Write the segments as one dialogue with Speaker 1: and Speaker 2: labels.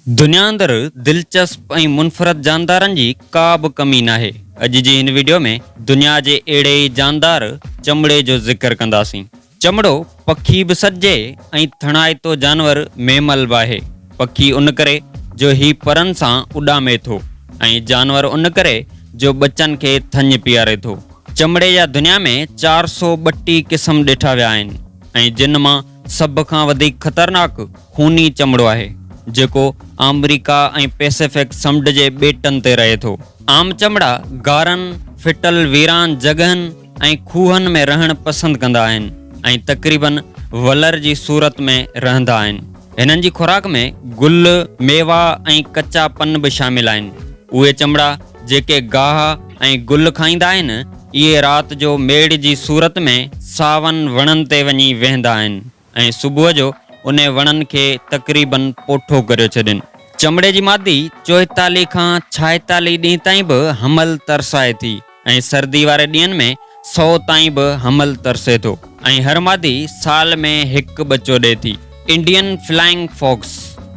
Speaker 1: दुनिया अंदर दिलचस्प ऐं मुनफ़रद जानदारनि जी का बि कमी नाहे। अॼु जी हिन वीडियो में दुनिया जे अहिड़े ई जानदार चमड़े जो ज़िक्र कंदासीं। चमड़ो पखी बि सॾिजे ऐं थणाइतो जानवर मेमल बि आहे। पखी उन करे जो ही परनि सां उॾामे थो ऐं जानवर उन करे जो बचनि खे थञ पीआरे थो। चमड़े जा दुनिया में 432 क़िस्म ॾिठा विया आहिनि ऐं जिन मां सभ खां वधीक ख़तरनाक खूनी चमड़ो आहे जेको अमेरिका ऐं पैसिफिक समुंड जे ॿेटनि ते रहे थो। आम चमड़ा गारनि, फिटल वीरान जॻहनि ऐं खूहनि में रहणु पसंदि कंदा आहिनि ऐं तक़रीबन वलर जी सूरत में रहंदा आहिनि। हिननि जी खुराक में गुल, मेवा ऐं कचा पन बि शामिल आहिनि। उहे चमड़ा जेके गाह ऐं गुल खाईंदा आहिनि इहे राति जो मेड़ जी सूरत में सावन वणनि ते वञी वेहंदा आहिनि ऐं सुबुह जो उन वणनि खे तक़रीबन पोठो करे छॾनि। चमड़े जी मादी 44 खां 46 ॾींहं ताईं बि हमल तरसाए थी ऐं सर्दी वारे ॾींहंनि में 100 ताईं बि हमल तरसे थो ऐं हर मादी साल में हिकु बच्चो ॾिए थी। इंडियन फ्लाइंग फॉक्स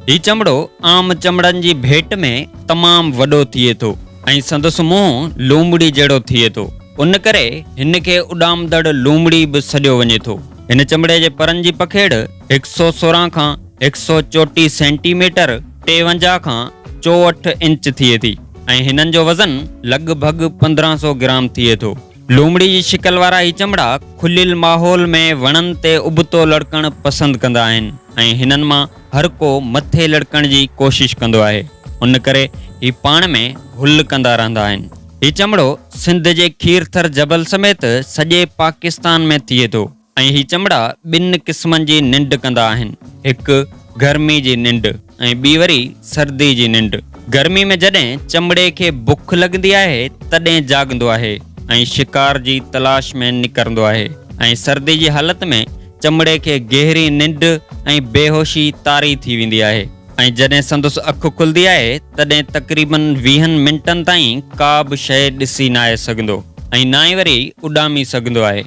Speaker 1: ही चमड़ो आम चमड़नि जी भेट में तमामु वॾो थिए थो ऐं संदसि मुंहुं लूमड़ी जहिड़ो थिए थो। उन करे हिन खे उॾामदड़ लूमड़ी बि सॾियो वञे थो। हिन चमड़े जे परनि जी पखेड़ 116 खां 134 सेंटीमीटर 53 खां 64 इंच थिए थी ऐं हिननि जो वज़न लॻभॻि 1500 ग्राम थिए थो। लूमड़ी जी शिकल वारा ही चमड़ा खुलियल माहौल में वणनि ते उबतो लड़कणु पसंदि कंदा आहिनि ऐं हिननि मां हर को मथे लड़कण जी कोशिश कंदो आहे। उन करे ही पाण में हुल कंदा रहंदा आहिनि। ही चमड़ो सिंध जे खीरथर जबल समेत सॼे पाकिस्तान में थिए थो ऐं ही चमड़ा ॿिनि क़िस्मनि जी निंड कंदा आहिनि। हिकु गर्मी जी निंड ऐं ॿी वरी सर्दी जी निंड। गर्मी में जॾहिं चमड़े खे बुख लॻंदी आहे तॾहिं जाॻंदो आहे ऐं शिकार जी तलाश में निकिरंदो आहे ऐं सर्दी जी हालत में चमड़े खे गहरी निंड ऐं बेहोशी तारी थी वेंदी आहे ऐं जॾहिं संदसि अखि खुलंदी आहे तॾहिं तक़रीबन 20 मिंटनि ताईं का बि शइ ॾिसी न आहे सघंदो ऐं ना ई वरी उॾामी सघंदो आहे।